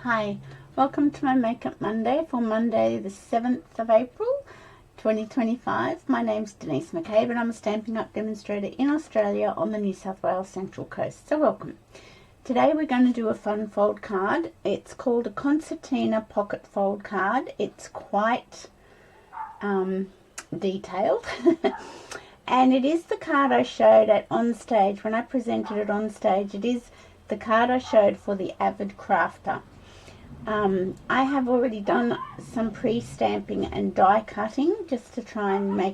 Hi, welcome to my Makeup Monday for Monday the 7th of April 2025. My name's Denise McCabe and I'm a Stampin' Up! Demonstrator in Australia on the New South Wales Central Coast, so welcome. Today we're going to do a fun fold card. It's called a Concertina pocket fold card. It's quite detailed and it is the card I showed at On Stage. When I presented it on stage, it is the card I showed for the AVID crafter. I have already done some pre-stamping and die cutting just to try and make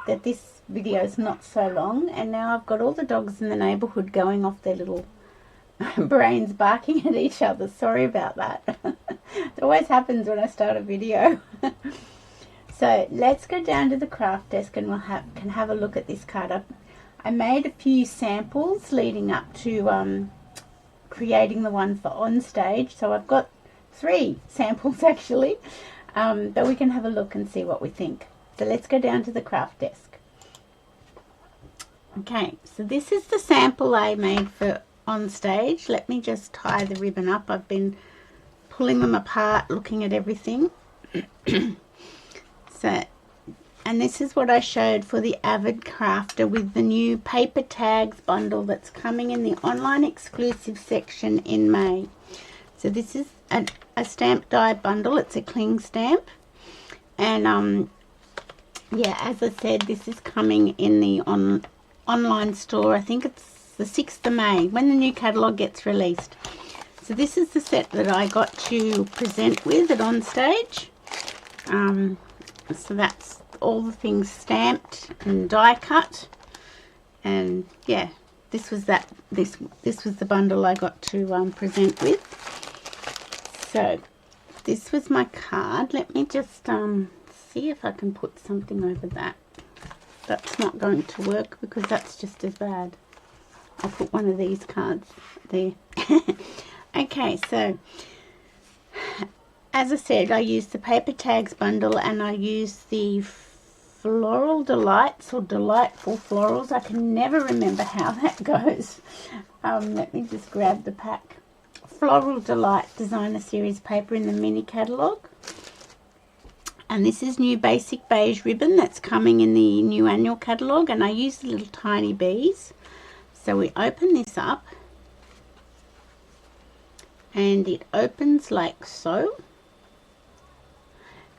that this video is not so long, and now I've got all the dogs in the neighbourhood going off their little brains barking at each other. Sorry about that. It always happens when I start a video. So let's go down to the craft desk and can have a look at this card. I made a few samples leading up to creating the one for On Stage, so I've got 3 samples actually, but we can have a look and see what we think. So let's go down to the craft desk. Okay, so this is the sample I made for On Stage. Let me just tie the ribbon up. I've been pulling them apart, looking at everything. And this is what I showed for the AVID crafter with the new paper tags bundle that's coming in the online exclusive section in May. So this is a stamp die bundle. It's a cling stamp, and yeah, as I said, this is coming in the online store. I think it's the 6th of May when the new catalogue gets released. So this is the set that I got to present with at On Stage. So that's all the things stamped and die cut, and yeah, this was the bundle I got to present with. So this was my card. Let me just see if I can put something over that. That's not going to work because that's just as bad. I'll put one of these cards there. Okay, so as I said, I used the paper tags bundle and I used the Floral Delights or Delightful Florals. I can never remember how that goes. Let me just grab the pack. Floral Delight Designer Series paper in the mini catalogue. And this is new Basic Beige ribbon that's coming in the new annual catalogue, and I use the little tiny bees. So we open this up and it opens like so.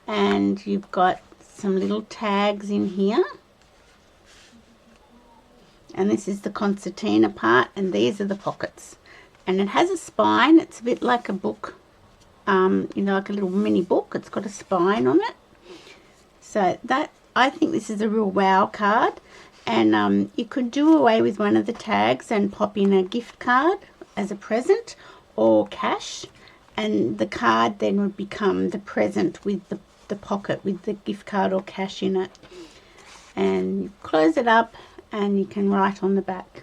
And you've got some little tags in here, and this is the concertina part, and these are the pockets, and it has a spine. It's a bit like a book, you know, like a little mini book. It's got a spine on it. So that, I think this is a real wow card, and you could do away with one of the tags and pop in a gift card as a present or cash, and the card then would become the present with the pocket with the gift card or cash in it. And you close it up and you can write on the back.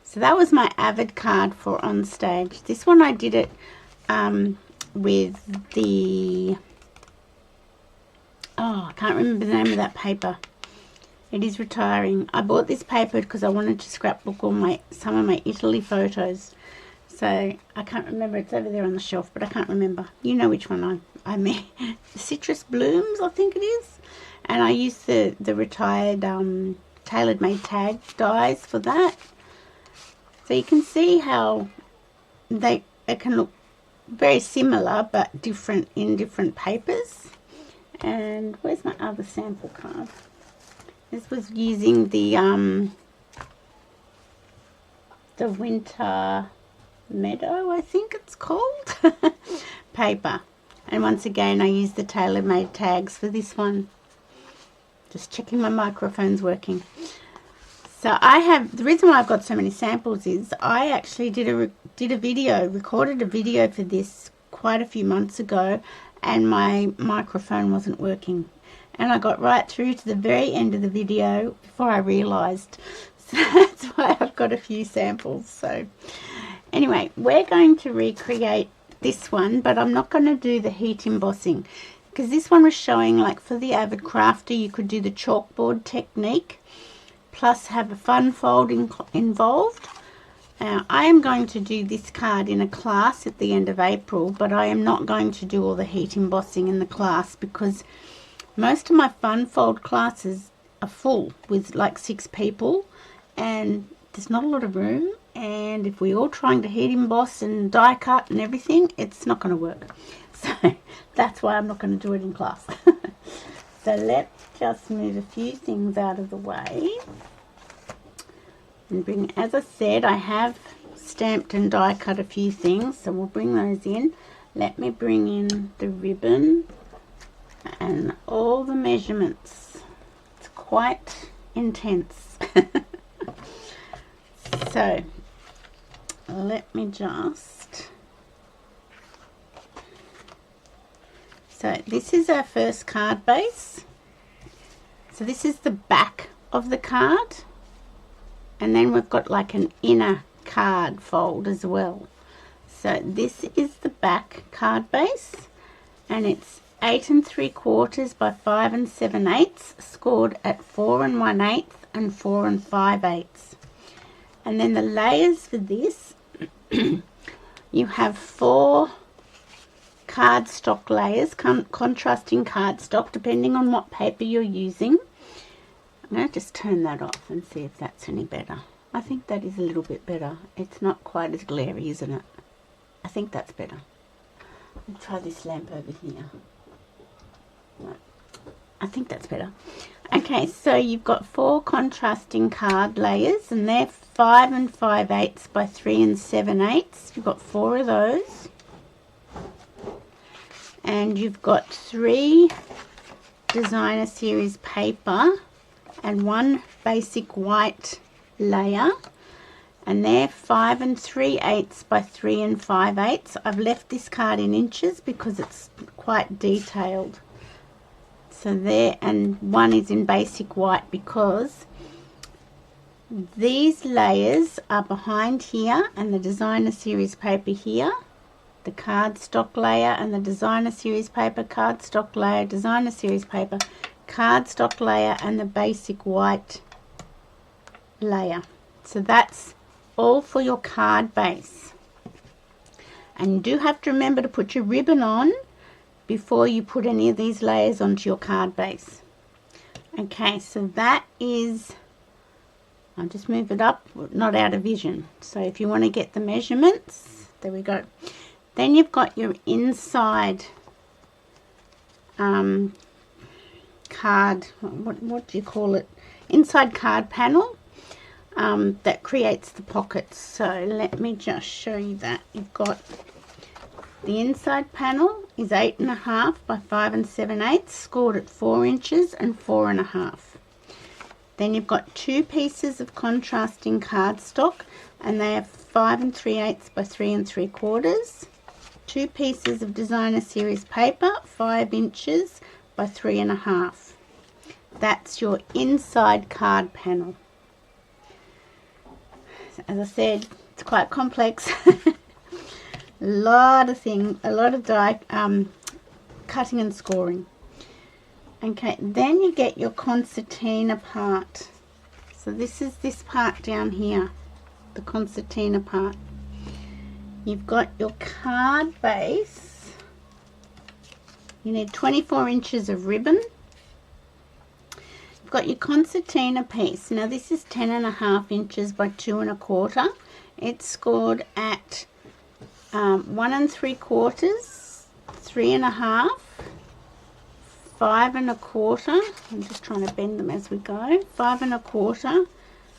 So that was my AVID card for On Stage. This one I did it with the, I can't remember the name of that paper. It is retiring. I bought this paper because I wanted to scrapbook some of my Italy photos. So I can't remember. It's over there on the shelf, but I can't remember. You know which one I mean. The Citrus Blooms, I think it is. And I used the retired Tailored Made tag dies for that. So you can see how they can look very similar but different in different papers. And where's my other sample card? This was using the Winter Meadow, I think it's called, paper. And once again I used the Tailor Made tags for this one. Just checking my microphone's working. So the reason why I've got so many samples is I actually recorded a video for this quite a few months ago, and my microphone wasn't working, and I got right through to the very end of the video before I realized. So that's why I've got a few samples. So anyway, we're going to recreate this one, but I'm not going to do the heat embossing because this one was showing, like for the AVID crafter, you could do the chalkboard technique plus have a fun fold involved. I am going to do this card in a class at the end of April, but I am not going to do all the heat embossing in the class because most of my fun fold classes are full with like 6 people and there's not a lot of room, and if we're all trying to heat emboss and die cut and everything, it's not going to work. So that's why I'm not going to do it in class. So let's just move a few things out of the way and bring, as I said, I have stamped and die cut a few things, so we'll bring those in. Let me bring in the ribbon and all the measurements. It's quite intense. So let me just, so this is our first card base. So this is the back of the card, and then we've got like an inner card fold as well. So this is the back card base, and it's 8 3/4 by 5 7/8, scored at 4 1/8 and 4 5/8. And then the layers for this, you have 4 cardstock layers, contrasting cardstock, depending on what paper you're using. I'm going to just turn that off and see if that's any better. I think that is a little bit better. It's not quite as glary, isn't it? I think that's better. I'll try this lamp over here. No, I think that's better. Okay, so you've got 4 contrasting card layers, and they're 5 5/8 by 3 7/8. You've got 4 of those. And you've got 3 designer series paper and 1 basic white layer, and they're 5 3/8 by 3 5/8. I've left this card in inches because it's quite detailed. So there, and 1 is in basic white because these layers are behind here, and the designer series paper here, the cardstock layer and the designer series paper, cardstock layer, designer series paper, cardstock layer, and the basic white layer. So that's all for your card base. And you do have to remember to put your ribbon on before you put any of these layers onto your card base. Okay, so that is, I'll just move it up, not out of vision. So if you want to get the measurements, there we go. Then you've got your inside card, what do you call it? Inside card panel that creates the pockets. So let me just show you that. You've got the inside panel is 8 1/2 by 5 7/8, scored at 4 inches and 4 1/2. Then you've got 2 pieces of contrasting cardstock, and they are 5 3/8 by 3 3/4. 2 pieces of designer series paper, 5 inches by 3 1/2. That's your inside card panel. As I said, it's quite complex. A lot of die cutting and scoring. Okay, then you get your concertina part. So this is this part down here, the concertina part. You've got your card base. You need 24 inches of ribbon. You've got your concertina piece. Now this is 10 1/2 inches by 2 1/4. It's scored at 1 3/4, 3 1/2, 5 1/4. I'm just trying to bend them as we go. 5 1/4,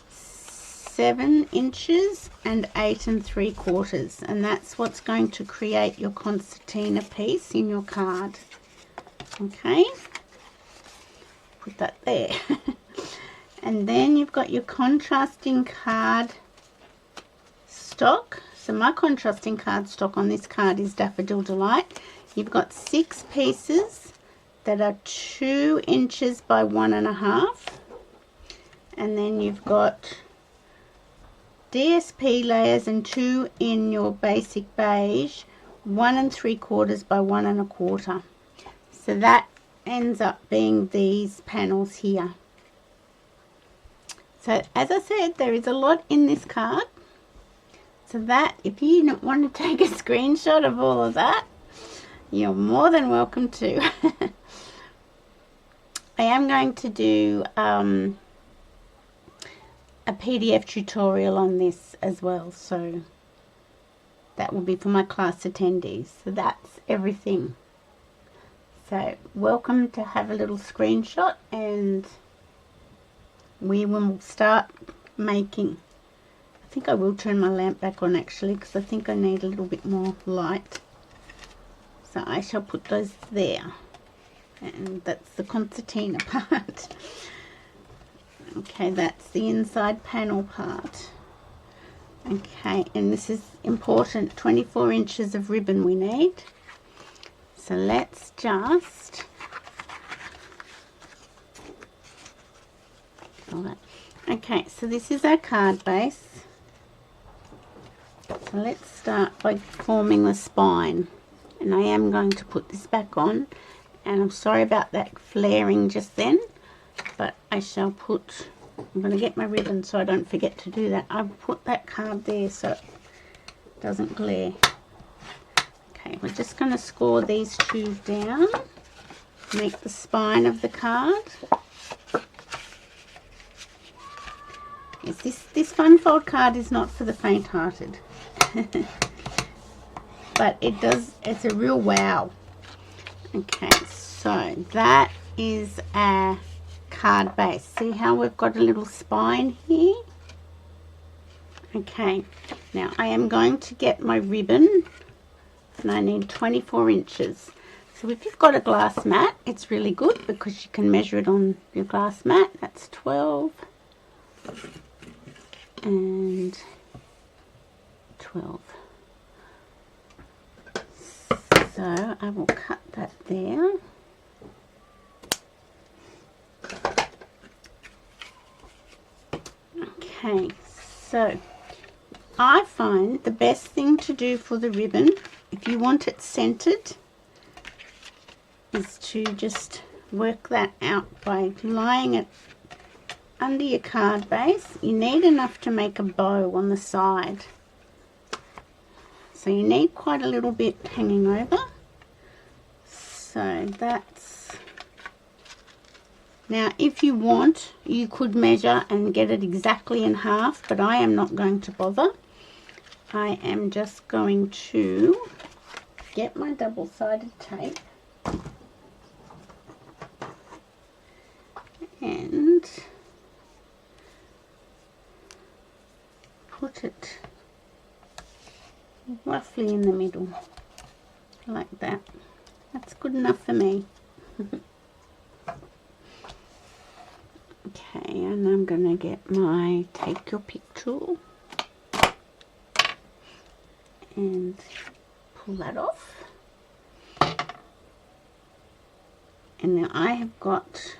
7 inches, and 8 3/4. And that's what's going to create your concertina piece in your card. Okay, put that there. And then you've got your contrasting card stock. So my contrasting cardstock on this card is Daffodil Delight. You've got 6 pieces that are 2 inches by 1 1/2, and then you've got DSP layers and 2 in your Basic Beige, 1 3/4 by 1 1/4. So that ends up being these panels here. So as I said, there is a lot in this card. So that, if you want to take a screenshot of all of that, you're more than welcome to. I am going to do a PDF tutorial on this as well, so that will be for my class attendees. So that's everything. So welcome to have a little screenshot, and we will start making. I think I will turn my lamp back on actually, because I think I need a little bit more light. So I shall put those there, and that's the concertina part. Okay, that's the inside panel part. Okay, and this is important, 24 inches of ribbon we need. So let's just, okay, so this is our card base. So let's start by forming the spine. And I am going to put this back on, and I'm sorry about that flaring just then, but I shall put, I'm going to get my ribbon so I don't forget to do that. I'll put that card there so it doesn't glare. Okay, we're just going to score these two down, make the spine of the card. Yes, this fun fold card is not for the faint-hearted. But it does, it's a real wow. Okay, so that is our card base. See how we've got a little spine here? Okay, now I am going to get my ribbon, and I need 24 inches. So if you've got a glass mat, it's really good because you can measure it on your glass mat. That's 12 and 12. So I will cut that there. Okay, so I find the best thing to do for the ribbon, if you want it centered, is to just work that out by lying it under your card base. You need enough to make a bow on the side. So you need quite a little bit hanging over. So that's, now if you want, you could measure and get it exactly in half, but I am not going to bother. I am just going to get my double-sided tape and put it roughly in the middle, like that. That's good enough for me. Okay, and I'm going to get my take your pick tool and pull that off. And now I have got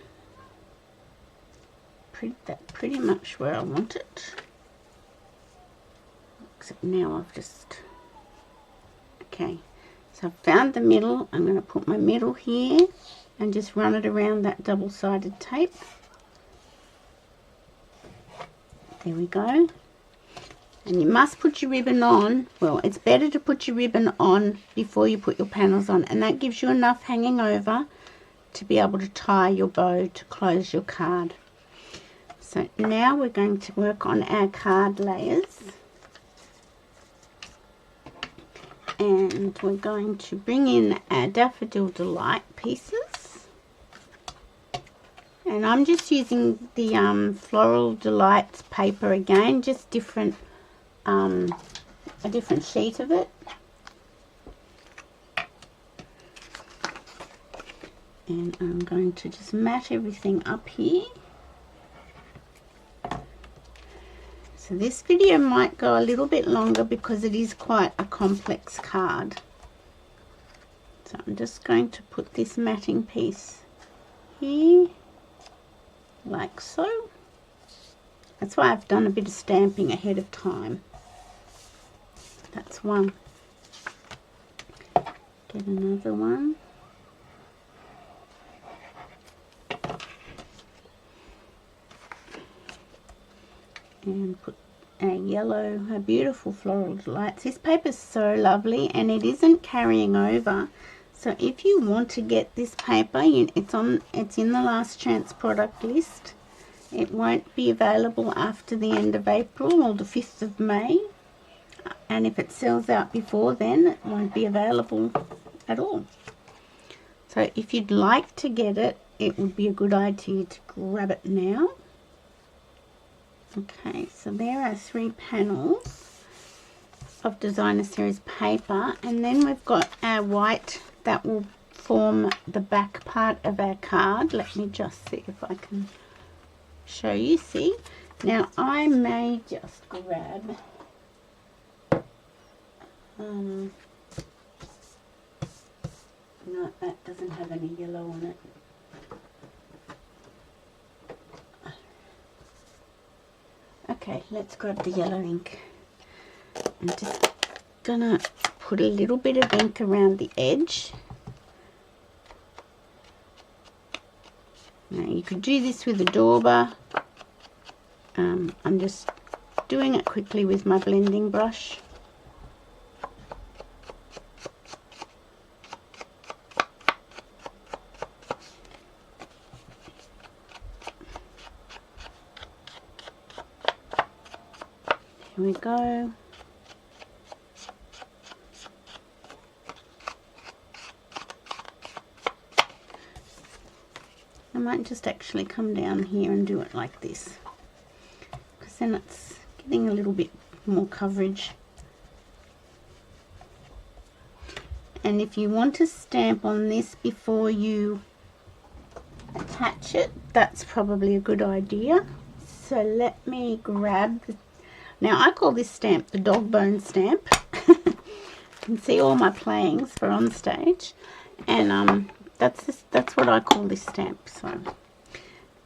that pretty much where I want it. Except now I've just, okay, so I've found the middle. I'm going to put my middle here and just run it around that double-sided tape. There we go. And you must put your ribbon on. Well, it's better to put your ribbon on before you put your panels on, and that gives you enough hanging over to be able to tie your bow to close your card. So now we're going to work on our card layers. And we're going to bring in our Daffodil Delight pieces. And I'm just using the Floral Delights paper again, just different, a different sheet of it. And I'm going to just mat everything up here. So this video might go a little bit longer because it is quite a complex card. So I'm just going to put this matting piece here, like so. That's why I've done a bit of stamping ahead of time. That's one. Get another one. And put a beautiful Floral Delights. This paper is so lovely, and it isn't carrying over. So if you want to get this paper, it's in the last chance product list. It won't be available after the end of April or the 5th of May. And if it sells out before then, it won't be available at all. So if you'd like to get it, it would be a good idea to grab it now. Okay, so there are 3 panels of Designer Series paper, and then we've got our white that will form the back part of our card. Let me just see if I can show you. See, now I may just grab no, that doesn't have any yellow on it. Okay, let's grab the yellow ink. I'm just gonna put a little bit of ink around the edge. Now you could do this with a dauber. I'm just doing it quickly with my blending brush. Here we go. I might just actually come down here and do it like this, because then it's getting a little bit more coverage. And if you want to stamp on this before you attach it, that's probably a good idea. So let me grab the, now I call this stamp the dog bone stamp. You can see all my playings for on stage, and that's what I call this stamp. So,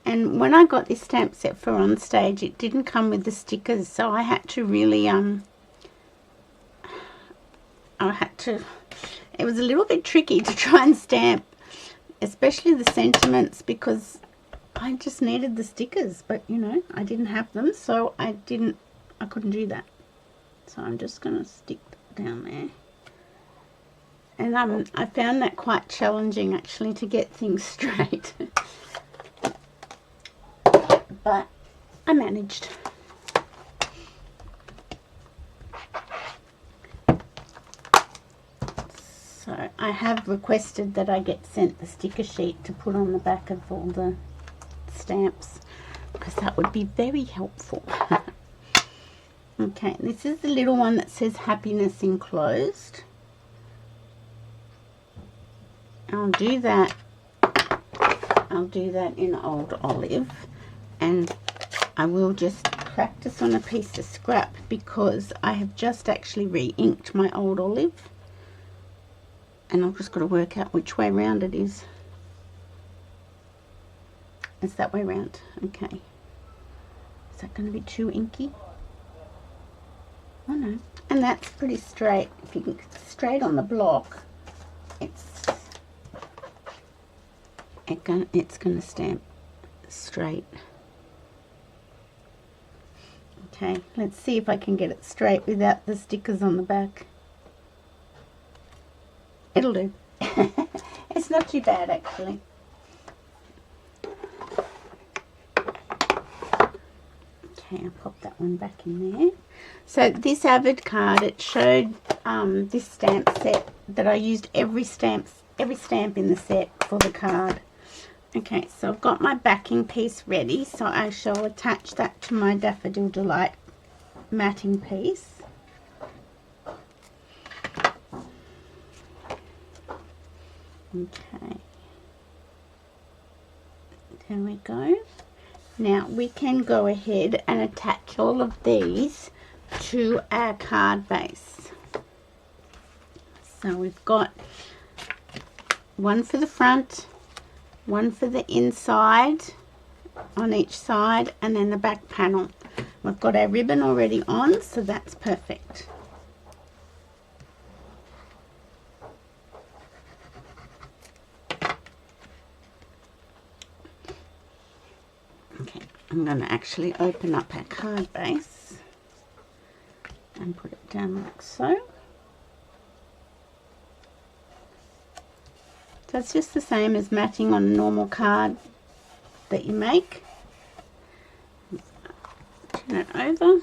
and when I got this stamp set for on stage, it didn't come with the stickers, so I had to really it was a little bit tricky to try and stamp, especially the sentiments, because I just needed the stickers, but you know, I didn't have them, so I couldn't do that. So I'm just going to stick that down there. And I found that quite challenging, actually, to get things straight. But I managed. So I have requested that I get sent the sticker sheet to put on the back of all the stamps, because that would be very helpful. Okay, this is the little one that says happiness enclosed. I'll do that in Old Olive, and I will just practice on a piece of scrap, because I have just actually re-inked my Old Olive, and I've just got to work out which way round it is. It's that way round. Okay, is that going to be too inky? Oh no, and that's pretty straight. If you can get straight on the block, it's going to stamp straight. Okay, let's see if I can get it straight without the stickers on the back. It'll do. It's not too bad, actually. Okay, I'll pop that one back in there. So this AVID card, it showed this stamp set that I used every stamp in the set for the card. Okay, so I've got my backing piece ready, so I shall attach that to my Daffodil Delight matting piece. Okay, there we go. Now we can go ahead and attach all of these to our card base. So we've got one for the front, one for the inside on each side, and then the back panel. We've got our ribbon already on, so that's perfect. Okay, I'm going to actually open up our card base. and put it down like so. So it's just the same as matting on a normal card that you make. Turn it over.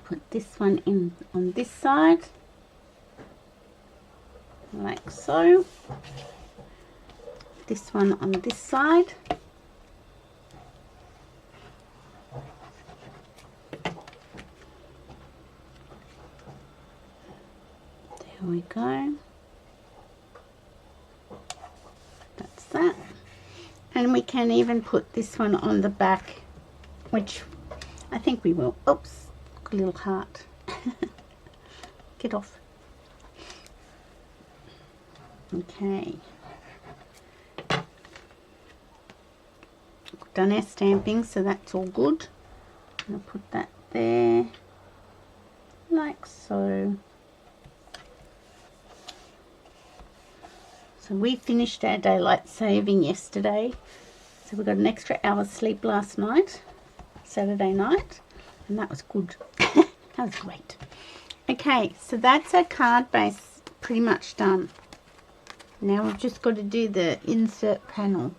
Put this one in on this side, like so. This one on this side. There we go. That's that. And we can even put this one on the back, which I think we will. Oops, a little heart. Get off. Okay. Done our stamping, so that's all good. I'm going to put that there, like so. So we finished our daylight saving yesterday, so we got an extra hour's sleep last night, Saturday night, and that was good. That was great. Okay, so that's our card base pretty much done. Now we've just got to do the insert panel.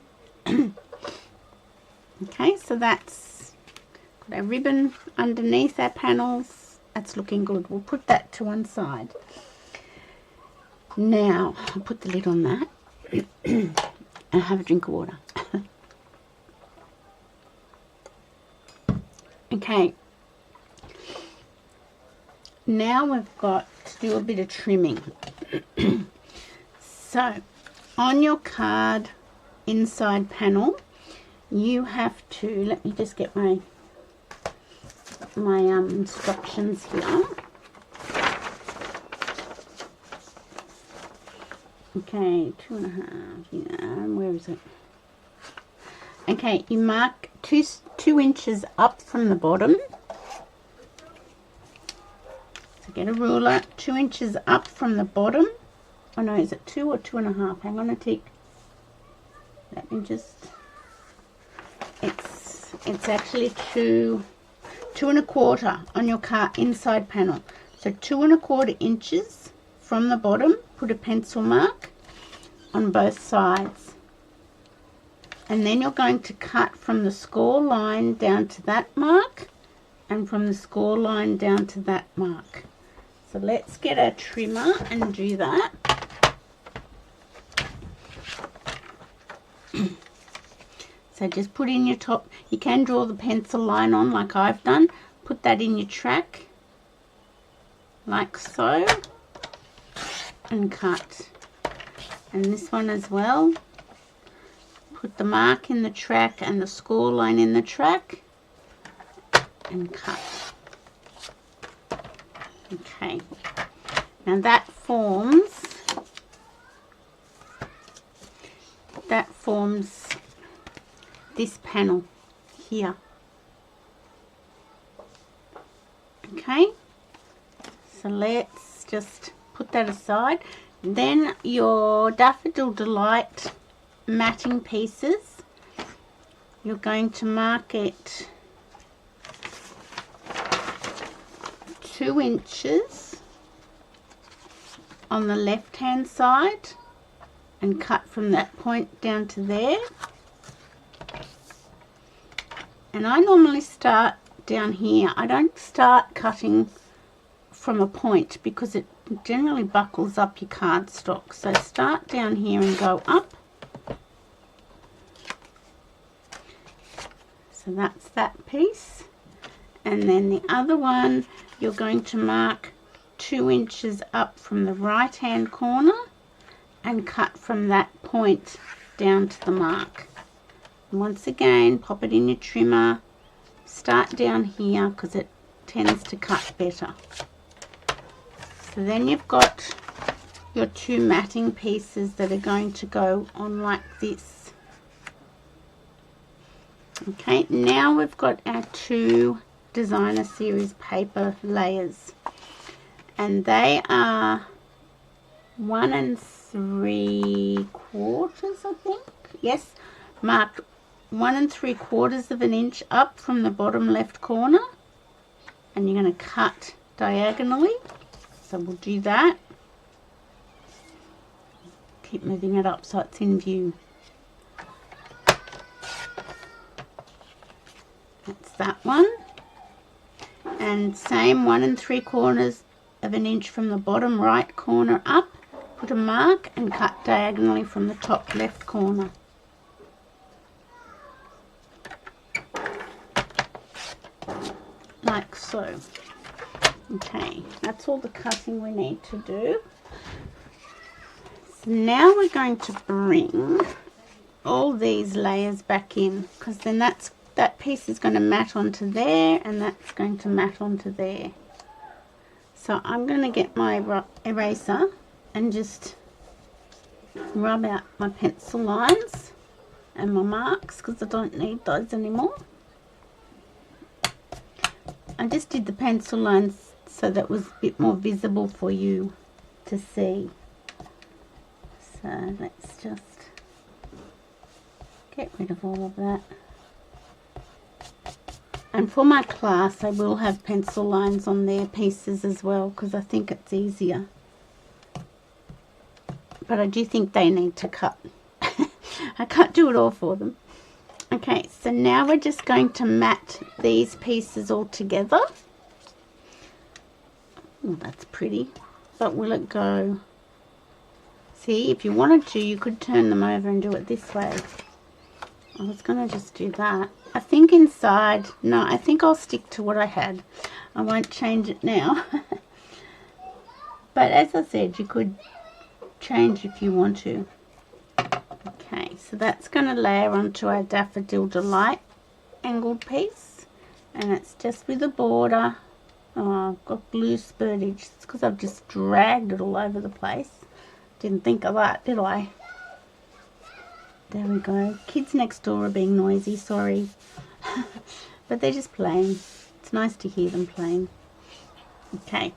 Okay, so that's got our ribbon underneath our panels. That's looking good. We'll put that to one side. Now, I'll put the lid on that and have a drink of water. Okay, now we've got to do a bit of trimming. So, on your card inside panel, you have to, let me just get my instructions here. Okay, 2.5, yeah, where is it? Okay, you mark two inches up from the bottom. So get a ruler, 2 inches up from the bottom. Oh no, is it 2 or 2.5? Hang on a tick. Let me just, it's actually 2.25 on your card inside panel. So 2.25 inches from the bottom. Put a pencil mark on both sides, and then you're going to cut from the score line down to that mark and from the score line down to that mark. So let's get a trimmer and do that. So just put in your top, you can draw the pencil line on like I've done, put that in your track like so, and cut. And this one as well, put the mark in the track and the score line in the track and cut. Okay, now that forms this panel here. Okay, so let's just put that aside. Then your Daffodil Delight matting pieces, you're going to mark it 2 inches on the left hand side and cut from that point down to there. And I normally start down here. I don't start cutting from a point because it generally buckles up your cardstock. So start down here and go up. So that's that piece. And then the other one, you're going to mark 2 inches up from the right hand corner and cut from that point down to the mark. And once again, pop it in your trimmer. Start down here because it tends to cut better. So then you've got your 2 matting pieces that are going to go on like this. Okay, now we've got our 2 designer series paper layers, and they are 1 3/4, I think. Yes, mark 1 3/4 of an inch up from the bottom left corner, and you're going to cut diagonally. So we'll do that. Keep moving it up so it's in view. That's that one. And same 1 3/4 of an inch from the bottom right corner up. Put a mark and cut diagonally from the top left corner. Like so. Okay, that's all the cutting we need to do. So now we're going to bring all these layers back in, because then that piece is going to mat onto there, and that's going to mat onto there. So I'm going to get my eraser and just rub out my pencil lines and my marks, because I don't need those anymore. I just did the pencil lines so that was a bit more visible for you to see. So let's just get rid of all of that. And for my class I will have pencil lines on their pieces as well, because I think it's easier. But I do think they need to cut. I can't do it all for them. Okay, so now we're just going to mat these pieces all together. Oh, that's pretty. But will it go? See, if you wanted to, you could turn them over and do it this way. I was going to just do that. I think inside, no, I think I'll stick to what I had. I won't change it now. But as I said, you could change if you want to. Okay, so that's going to layer onto our Daffodil Delight angled piece, and it's just with a border. Oh, I've got glue spurtage. It's because I've just dragged it all over the place. Didn't think of that, did I? There we go. Kids next door are being noisy, sorry. But they're just playing. It's nice to hear them playing. Okay,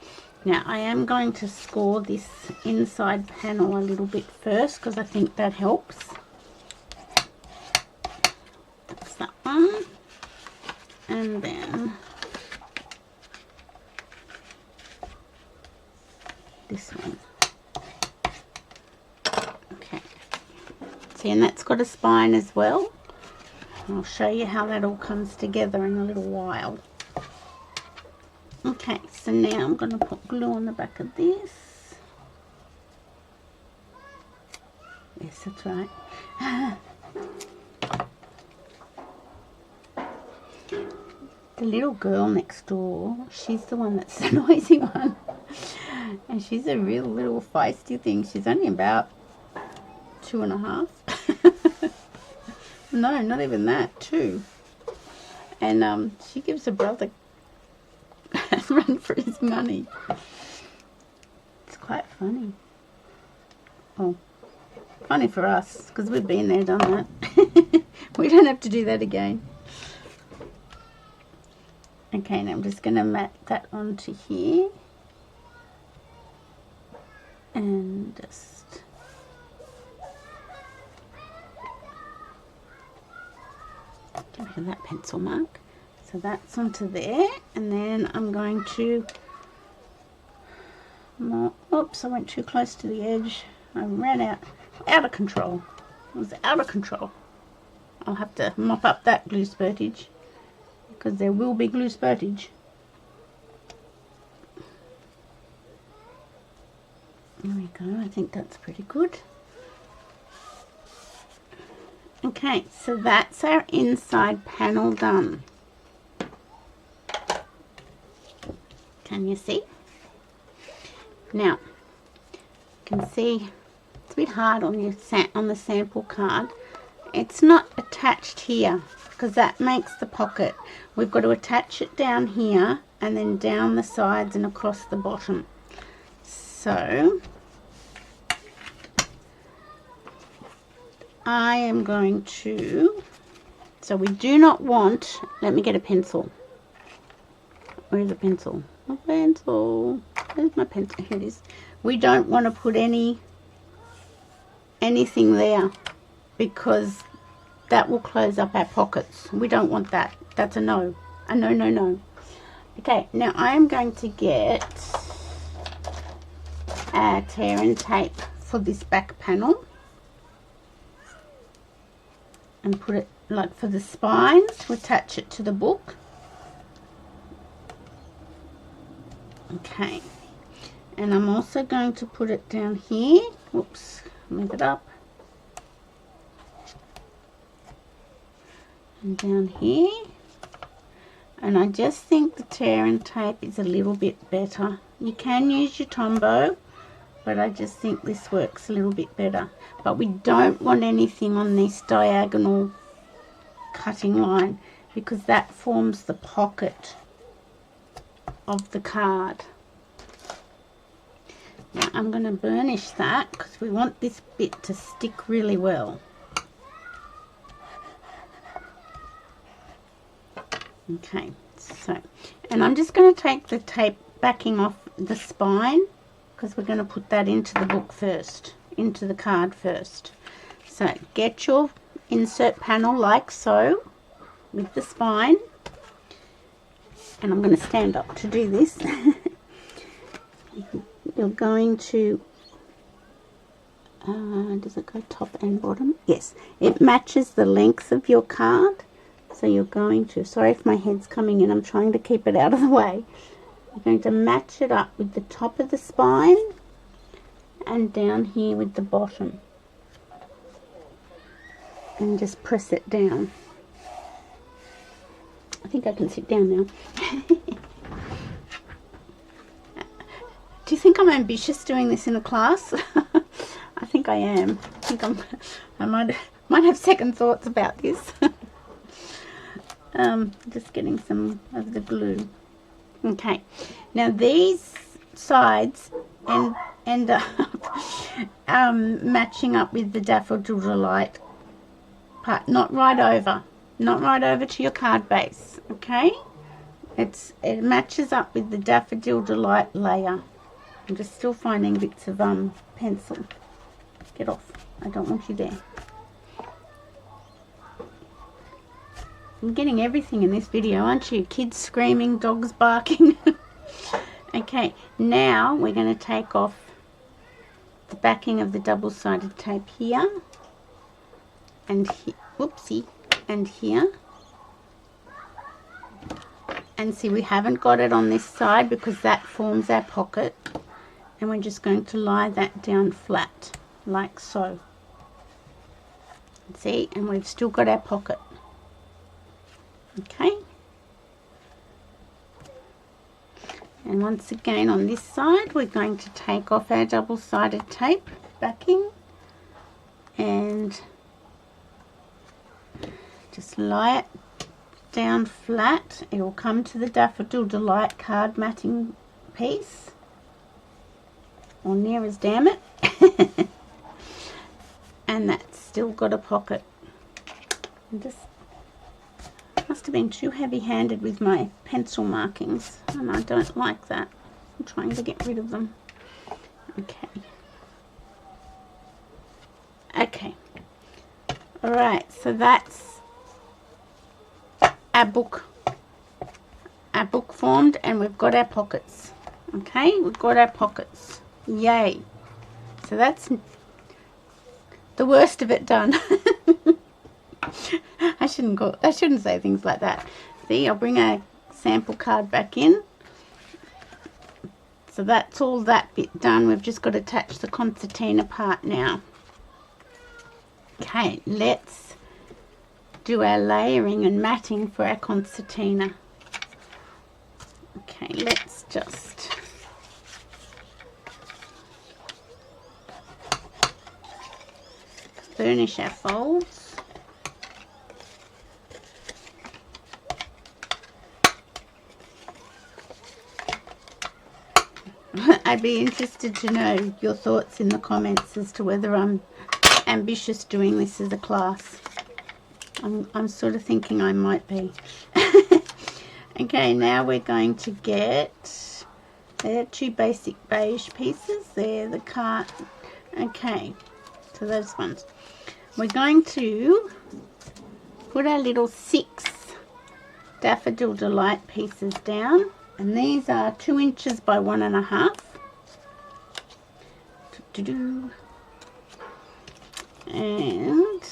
now I am going to score this inside panel a little bit first, because I think that helps. That's that one. And then this one. Okay. See, and that's got a spine as well. I'll show you how that all comes together in a little while. Okay, so now I'm going to put glue on the back of this. Yes, that's right. The little girl next door, she's the one that's the noisy one. And she's a real little feisty thing. She's only about 2.5. No, not even that, 2. And she gives her brother a run for his money. It's quite funny. Oh, funny for us, because we've been there, done that. We don't have to do that again. Okay, now I'm just going to mat that onto here. And just get rid of that pencil mark. So that's onto there, and then I'm going to, oops, I went too close to the edge. I ran out of control. It was out of control. I'll have to mop up that glue spurtage, because there will be glue spurtage. There we go, I think that's pretty good. Okay, so that's our inside panel done. Can you see? Now, you can see it's a bit hard on your on the sample card. It's not attached here, because that makes the pocket. We've got to attach it down here and then down the sides and across the bottom. So I am going to, so we do not want, let me get a pencil. Where's the pencil? My pencil. Where's my pencil? Here it is. We don't want to put anything there, because that will close up our pockets. We don't want that. That's a no. A no, no, no. Okay, now I am going to get our tear and tape for this back panel and put it like for the spine to attach it to the book. Okay, and I'm also going to put it down here. Whoops, move it up. And down here. And I just think the tear and tape is a little bit better. You can use your Tombow, but I just think this works a little bit better. But we don't want anything on this diagonal cutting line because that forms the pocket of the card. Now I'm going to burnish that because we want this bit to stick really well. Okay, so, and I'm just going to take the tape backing off the spine because we're going to put that into the book first, into the card first. So get your insert panel like so with the spine, and I'm going to stand up to do this. You're going to, does it go top and bottom? Yes, it matches the length of your card. So you're going to, sorry if my head's coming in, I'm trying to keep it out of the way. You're going to match it up with the top of the spine and down here with the bottom. And just press it down. I think I can sit down now. Do you think I'm ambitious doing this in a class? I think I am. I think I might have second thoughts about this. Just getting some of the glue. Okay, now these sides end up matching up with the Daffodil Delight part, not right over to your card base. Okay, it matches up with the Daffodil Delight layer. I'm just still finding bits of pencil. Get off, I don't want you there. I'm getting everything in this video, aren't you? Kids screaming, dogs barking. Okay, now we're going to take off the backing of the double-sided tape here and here, whoopsie, and here. And see, we haven't got it on this side because that forms our pocket, and we're just going to lie that down flat like so. See, and we've still got our pocket. Okay, and once again on this side we're going to take off our double-sided tape backing and just lie it down flat. It will come to the Daffodil Delight card matting piece, or near as damn it. And that's still got a pocket. And just must have been too heavy-handed with my pencil markings, and I don't like that. I'm trying to get rid of them. Okay, alright, so that's our book formed, and we've got our pockets. Okay, we've got our pockets. Yay. So that's the worst of it done. I shouldn't say things like that. See, I'll bring our sample card back in. So that's all that bit done. We've just got to attach the concertina part now. Okay, let's do our layering and matting for our concertina. Okay, let's just burnish our folds. I'd be interested to know your thoughts in the comments as to whether I'm ambitious doing this as a class. I'm sort of thinking I might be. Okay, now we're going to get, there are two basic beige pieces. They're the card. Okay, so those ones. We're going to put our little 6 Daffodil Delight pieces down, and these are 2 inches by 1.5. And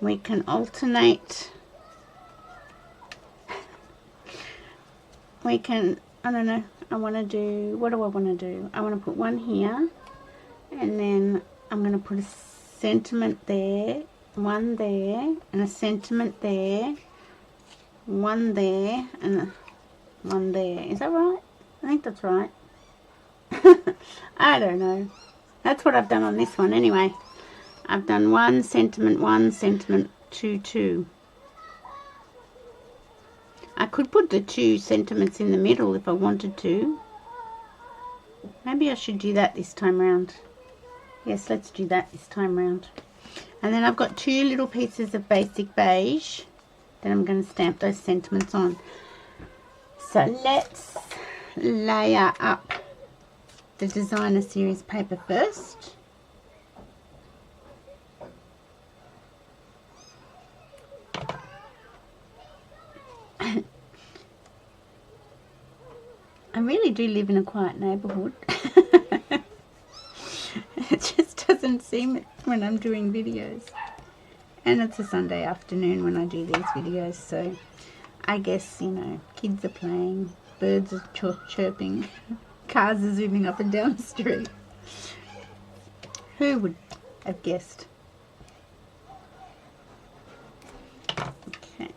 we can alternate. We can, I don't know, I want to do, what do I want to do? I want to put one here, and then I'm going to put a sentiment there, one there, and a sentiment there, one there, and one there. Is that right? I think that's right. I don't know. That's what I've done on this one anyway. I've done 1 sentiment, 2, 2. I could put the 2 sentiments in the middle if I wanted to. Maybe I should do that this time round. Yes, let's do that this time round. And then I've got 2 little pieces of Basic Beige that I'm going to stamp those sentiments on. So let's layer up the designer series paper first. I really do live in a quiet neighbourhood. It just doesn't seem it when I'm doing videos. And it's a Sunday afternoon when I do these videos, so I guess, you know, kids are playing, birds are chirping, cars are zooming up and down the street. Who would have guessed? Okay.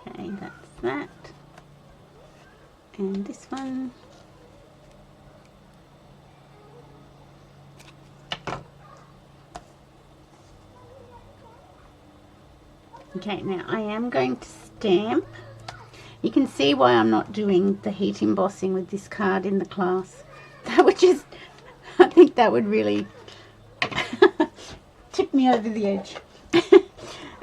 Okay, that's that. And this one. Okay, now I am going to stamp. You can see why I'm not doing the heat embossing with this card in the class. That would just, I think that would really tip me over the edge.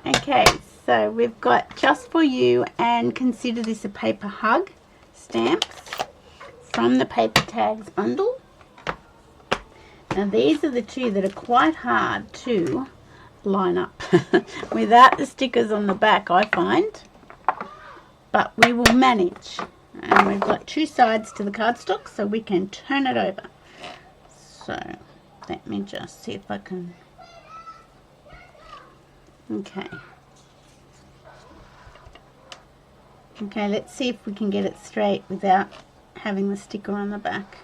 Okay, so we've got Just For You and Consider This a Paper Hug stamps from the Paper Tags bundle. Now these are the 2 that are quite hard to line up without the stickers on the back, I find, but we will manage. And we've got 2 sides to the cardstock, so we can turn it over. So let me just see if I can. Okay, let's see if we can get it straight without having the sticker on the back.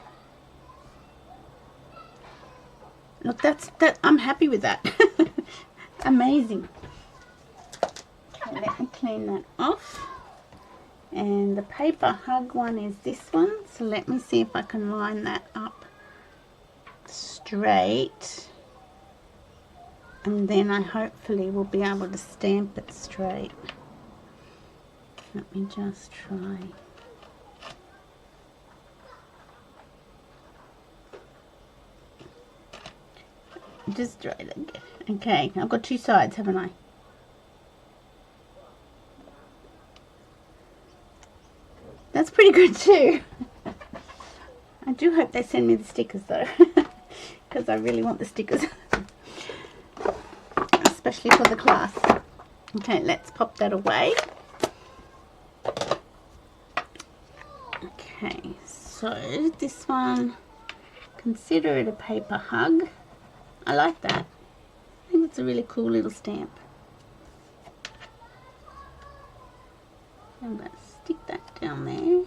Look, that I'm happy with that. Amazing. Okay, let me clean that off. And the paper hug one is this one. So let me see if I can line that up straight. And then I hopefully will be able to stamp it straight. Let me just try. Just try it again. Okay, I've got 2 sides, haven't I? That's pretty good too. I do hope they send me the stickers though, because I really want the stickers, especially for the class. Okay, let's pop that away. Okay, so this one, Consider It a Paper Hug. I like that. I think it's a really cool little stamp. I'm going to stick that down there.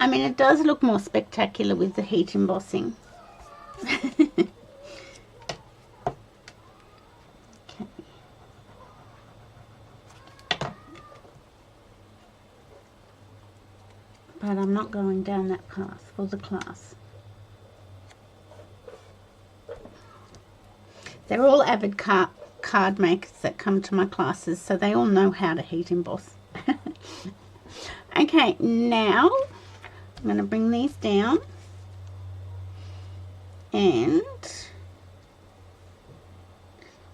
I mean, it does look more spectacular with the heat embossing. Okay. But I'm not going down that path for the class. They're all AVID card makers that come to my classes, so they all know how to heat emboss. Okay, now I'm going to bring these down, and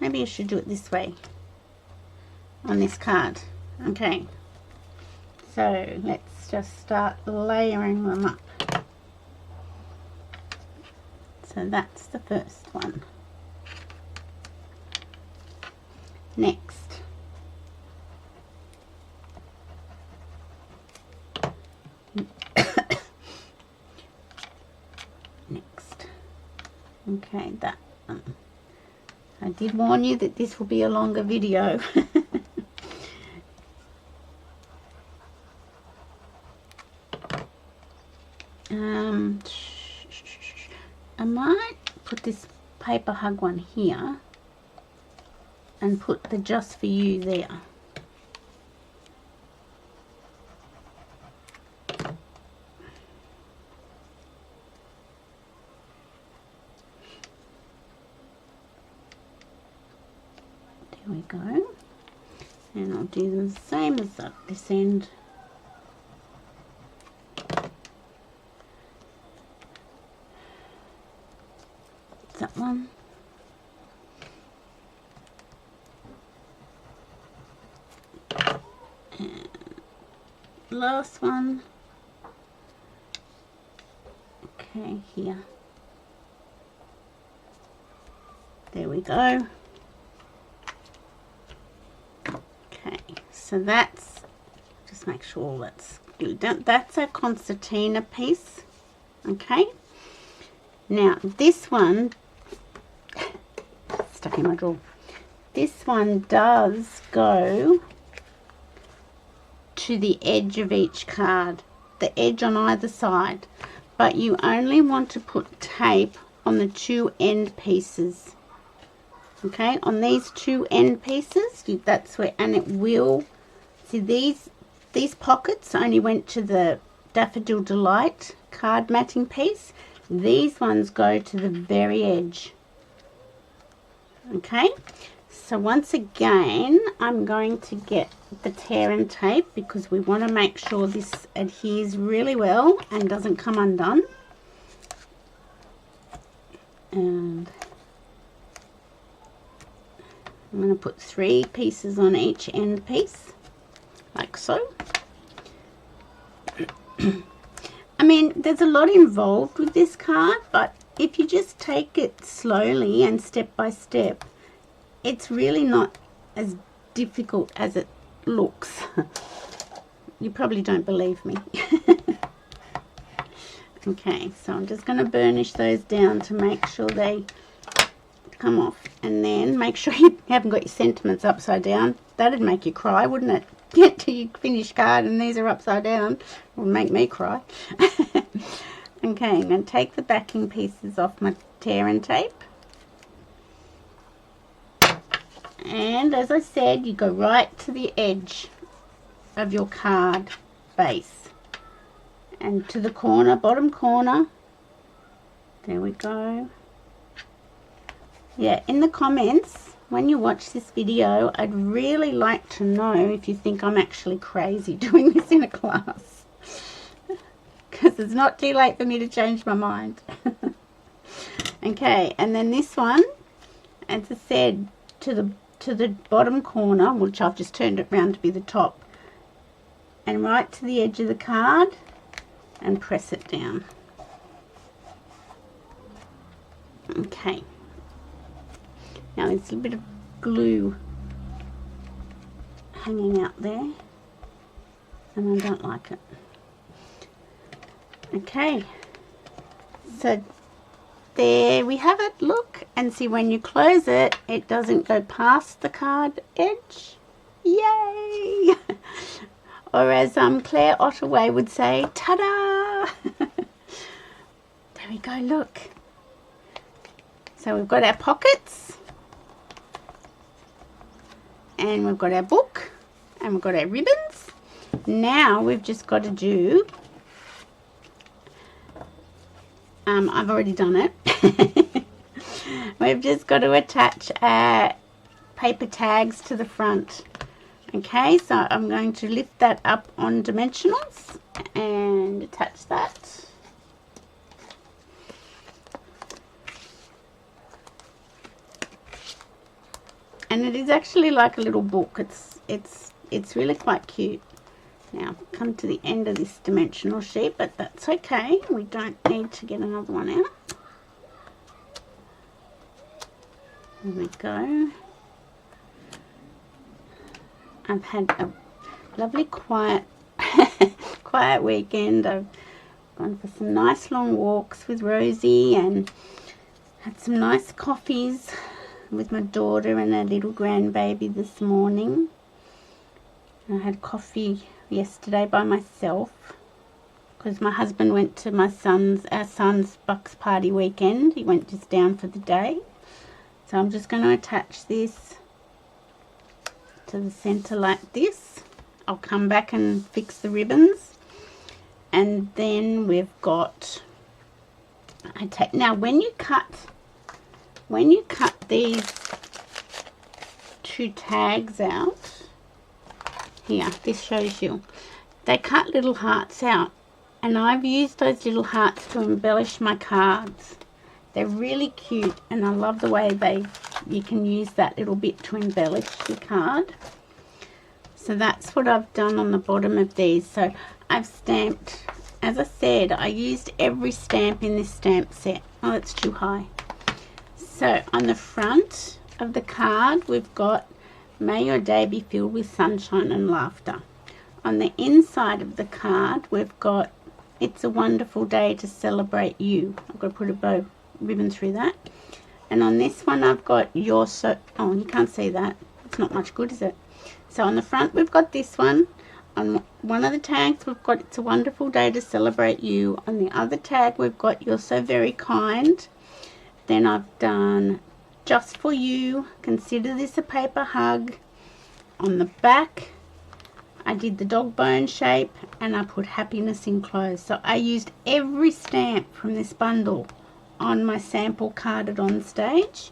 maybe I should do it this way on this card. Okay, so let's just start layering them up. So that's the first one. Next, okay, that one. I did warn you that this will be a longer video. I might put this paper hug one here and put the Just For You there. There we go. And I'll do the same as that, this end. That one. And last one. Okay, here. There we go. Okay, so that's, just make sure that's glued down. That's a concertina piece. Okay. Now this one, stuck in my drawer. This one does go to the edge of each card, the edge on either side, but you only want to put tape on the two end pieces. Okay, on these two end pieces, that's where, and it will, see these pockets only went to the Daffodil Delight card matting piece. These ones go to the very edge. Okay, so once again, I'm going to get the tear and tape because we want to make sure this adheres really well and doesn't come undone. And I'm going to put 3 pieces on each end piece, like so. I mean, there's a lot involved with this card, but if you just take it slowly and step by step, it's really not as difficult as it looks. You probably don't believe me. Okay, so I'm just going to burnish those down to make sure they come off, and then make sure you haven't got your sentiments upside down. That'd make you cry, wouldn't it? Get to your finished card and these are upside down. It would make me cry. Okay, I'm going to take the backing pieces off my tear and tape. And as I said, you go right to the edge of your card base and to the corner, bottom corner. There we go. Yeah, in the comments when you watch this video, I'd really like to know if you think I'm actually crazy doing this in a class, because it's not too late for me to change my mind. Okay, and then this one, as I said, to the bottom corner, which I've just turned it around to be the top, and right to the edge of the card and press it down. Okay. Now there's a bit of glue hanging out there and I don't like it. Okay, so there we have it. Look, and see, when you close it, it doesn't go past the card edge. Yay! Or as Claire Ottaway would say, ta-da! There we go, look. So we've got our pockets, and we've got our book, and we've got our ribbons. Now we've just got to do, I've already done it. We've just got to attach our paper tags to the front. Okay, so I'm going to lift that up on dimensionals and attach that. And it is actually like a little book. It's really quite cute. Now come to the end of this dimensional sheet, but that's okay. We don't need to get another one out. There we go. I've had a lovely quiet quiet weekend. I've gone for some nice long walks with Rosie and had some nice coffees with my daughter and her little grandbaby this morning. I had coffee yesterday by myself because my husband went to our son's Bucks party weekend. He went just down for the day. So I'm just going to attach this to the center like this. I'll come back and fix the ribbons. And then we've got, now when you cut these two tags out, here, this shows you, they cut little hearts out, and I've used those little hearts to embellish my cards. They're really cute, and I love the way you can use that little bit to embellish your card. So that's what I've done on the bottom of these. So I've stamped, as I said, I used every stamp in this stamp set. Oh, it's too high. So on the front of the card, we've got, "May your day be filled with sunshine and laughter." On the inside of the card, we've got, "It's a wonderful day to celebrate you." I've got to put a bow ribbon through that. And on this one, I've got, "You're so," oh, you can't see that. It's not much good, is it? So on the front, we've got this one. On one of the tags, we've got, "It's a wonderful day to celebrate you." On the other tag, we've got, "You're so very kind." Then I've done, "Just for you, consider this a paper hug." On the back, I did the dog bone shape and I put "happiness enclosed." So I used every stamp from this bundle on my sample card at On Stage.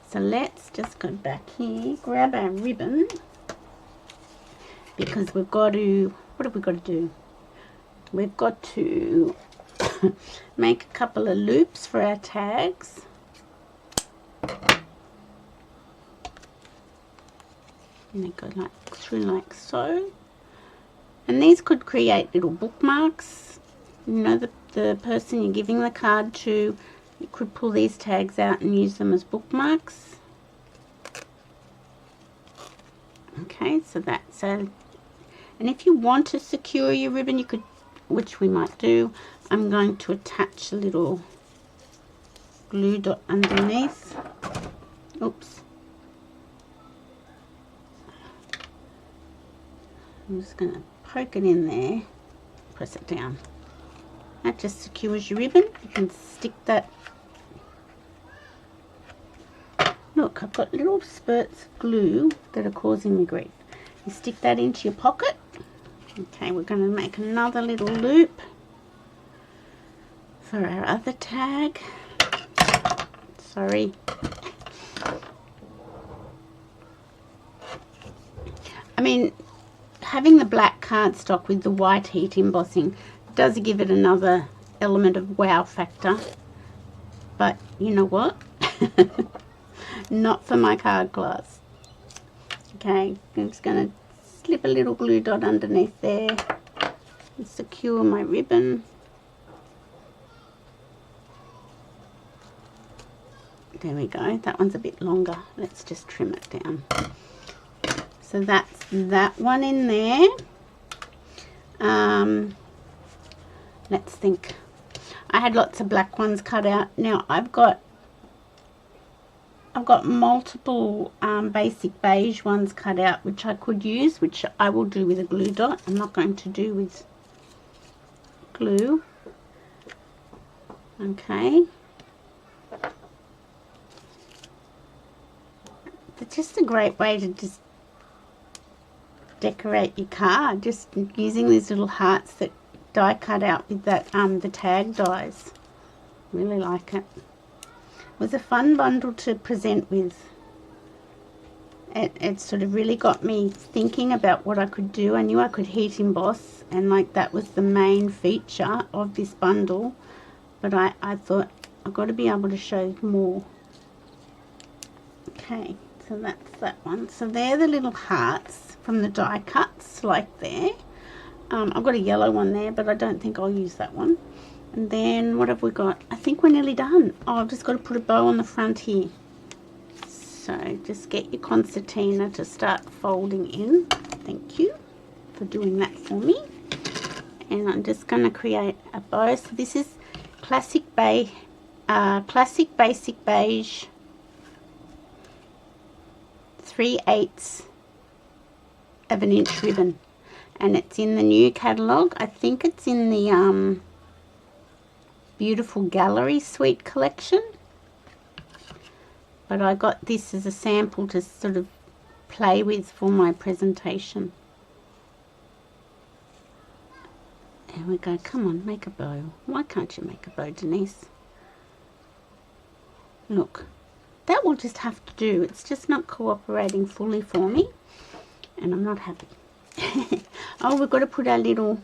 So let's just go back here, grab our ribbon, because we've got to, what have we got to do? We've got to make a couple of loops for our tags. And they go like through like so. And these could create little bookmarks. You know, the person you're giving the card to, you could pull these tags out and use them as bookmarks. Okay, so that's a, and if you want to secure your ribbon, you could, which we might do, I'm going to attach a little glue dot underneath. Oops. I'm just going to poke it in there, press it down. That just secures your ribbon. You can stick that. Look, I've got little spurts of glue that are causing me grief. You stick that into your pocket. Okay, we're going to make another little loop for our other tag. Sorry. I mean, having the black cardstock with the white heat embossing does give it another element of wow factor. But you know what? Not for my card class. Okay, I'm just going to slip a little glue dot underneath there and secure my ribbon. There we go. That one's a bit longer. Let's just trim it down. So that's that one in there. Let's think. I had lots of black ones cut out. Now I've got multiple basic beige ones cut out, which I could use, which I will do with a glue dot. I'm not going to do with glue. Okay. It's just a great way to just decorate your card, just using these little hearts that die cut out with that the tag dies. Really like it. It was a fun bundle to present with. It sort of really got me thinking about what I could do. I knew I could heat emboss, and like that was the main feature of this bundle, but I thought I've got to be able to show more. Okay, so that's that one. So they're the little hearts from the die cuts, like there. I've got a yellow one there, but I don't think I'll use that one. And then what have we got? I think we're nearly done. Oh, I've just got to put a bow on the front here. So just get your concertina to start folding in. Thank you for doing that for me. And I'm just going to create a bow. So this is Classic Basic Beige 3/8 of an inch ribbon, and it's in the new catalogue. I think it's in the Beautiful Gallery Suite collection, but I got this as a sample to sort of play with for my presentation. There we go. Come on, make a bow. Why can't you make a bow, Denise? Look, that will just have to do. It's just not cooperating fully for me, and I'm not happy. Oh, we've got to put our little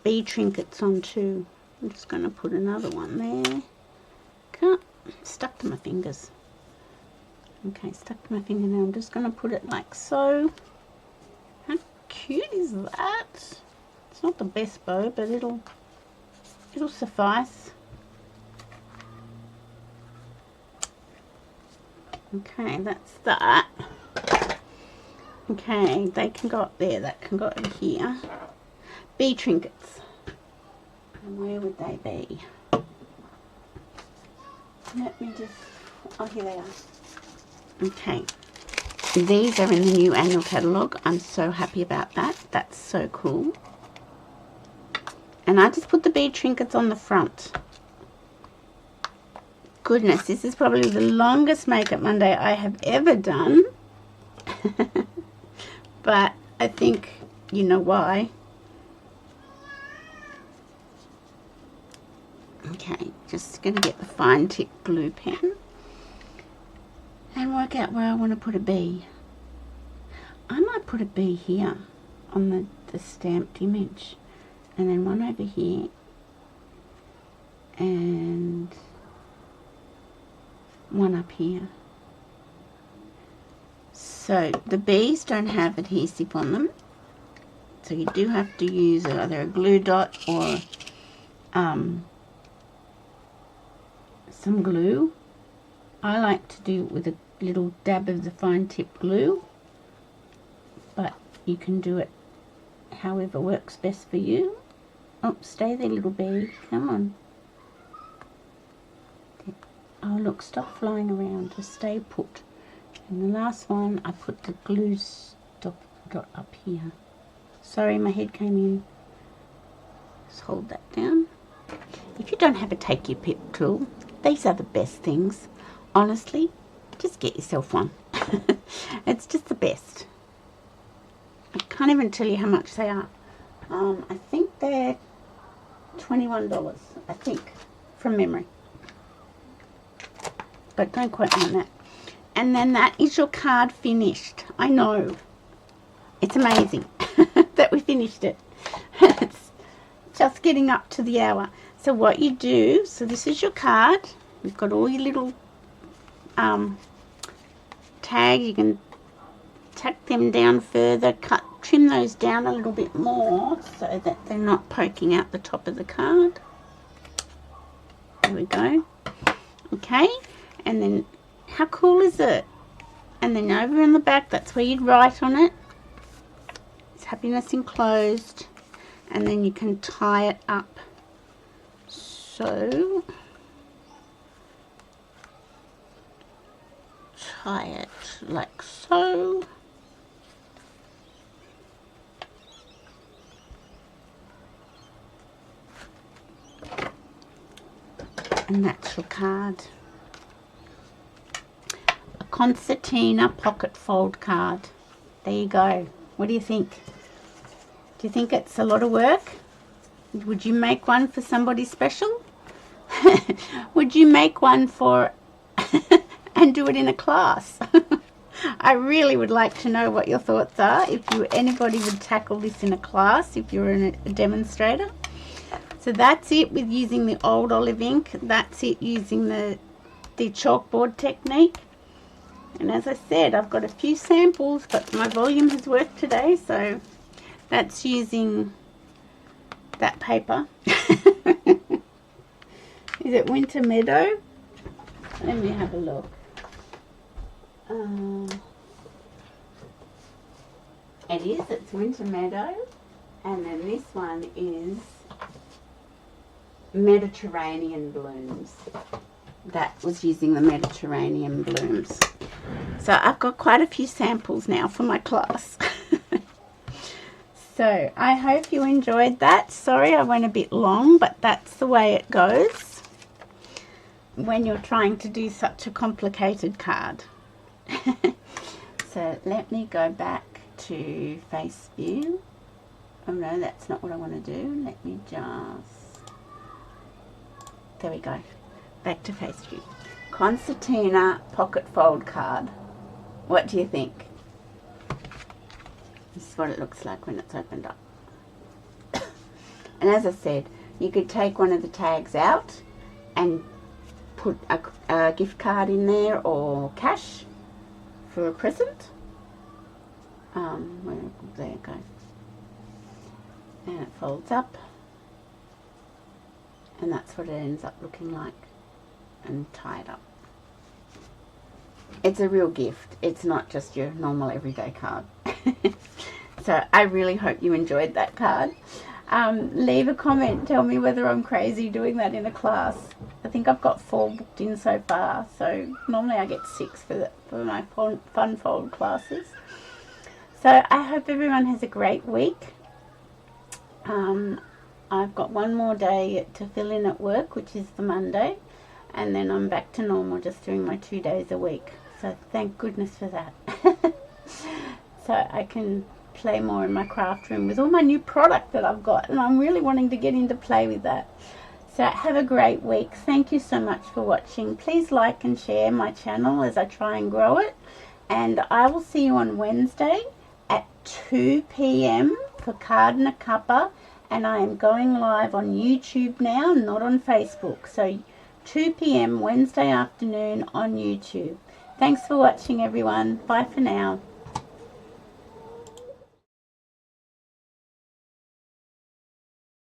bee trinkets on too. I'm just going to put another one there. Can't, stuck to my fingers. Okay, stuck to my finger now. I'm just going to put it like so. How cute is that? It's not the best bow, but it'll suffice. Okay, that's that. Okay, they can go up there, that can go over here. Bee trinkets. And where would they be? Let me just, oh, here they are. Okay, these are in the new annual catalogue. I'm so happy about that. That's so cool. And I just put the bee trinkets on the front. Goodness, this is probably the longest Makeup Monday I have ever done. But I think you know why. Okay, just going to get the fine tip glue pen and work out where I want to put a bee. I might put a bee here on the stamped image, and then one over here, and one up here. So the bees don't have adhesive on them, so you do have to use either a glue dot or some glue. I like to do it with a little dab of the fine tip glue, but you can do it however works best for you. Oh, stay there, little bee, come on. Oh look, stop flying around, just stay put. And the last one, I put the glue dot up here. Sorry, my head came in. Just hold that down. If you don't have a take your pick tool, these are the best things. Honestly, just get yourself one. It's just the best. I can't even tell you how much they are. I think they're $21, I think, from memory. But don't quote me on that. And then that is your card finished. I know. It's amazing that we finished it. It's just getting up to the hour. So what you do, so this is your card. You've got all your little tags. You can tuck them down further, trim those down a little bit more so that they're not poking out the top of the card. There we go. Okay, and then how cool is it? And then over in the back, that's where you'd write on it. It's happiness enclosed. And then you can tie it up. So, tie it like so. And that's your card. A Concertina pocket fold card. There you go. What do you think? Do you think it's a lot of work? Would you make one for somebody special? Would you make one for and do it in a class? I really would like to know what your thoughts are. If anybody would tackle this in a class, if you're a demonstrator. So that's it with using the old olive ink. That's it using the chalkboard technique. And as I said, I've got a few samples, but my volume has worked today, so that's using that paper. Is it Winter Meadow? Let me have a look. It's Winter Meadow, and then this one is Mediterranean Blooms. That was using the Mediterranean blooms. So I've got quite a few samples now for my class. So I hope you enjoyed that. Sorry I went a bit long, but that's the way it goes when you're trying to do such a complicated card. So let me go back to face view. Oh no, that's not what I want to do. Let me just, there we go, back to face view. Concertina pocket fold card. What do you think? This is what it looks like when it's opened up. And as I said, you could take one of the tags out and put a gift card in there or cash for a present. There you go. And it folds up, and that's what it ends up looking like, and tied up. It's a real gift. It's not just your normal everyday card. So I really hope you enjoyed that card. Leave a comment, tell me whether I'm crazy doing that in a class. I think I've got 4 booked in so far, so normally I get 6 for my fun fold classes. So I hope everyone has a great week. I've got one more day to fill in at work, which is the Monday, and then I'm back to normal, just doing my 2 days a week. So thank goodness for that. So I can play more in my craft room with all my new product that I've got, and I'm really wanting to get into play with that. So have a great week. Thank you so much for watching. Please like and share my channel as I try and grow it, and I will see you on Wednesday at 2 p.m. for Card and a Cuppa, and I am going live on YouTube now, not on Facebook. So 2 p.m. Wednesday afternoon on YouTube. Thanks for watching, everyone. Bye for now.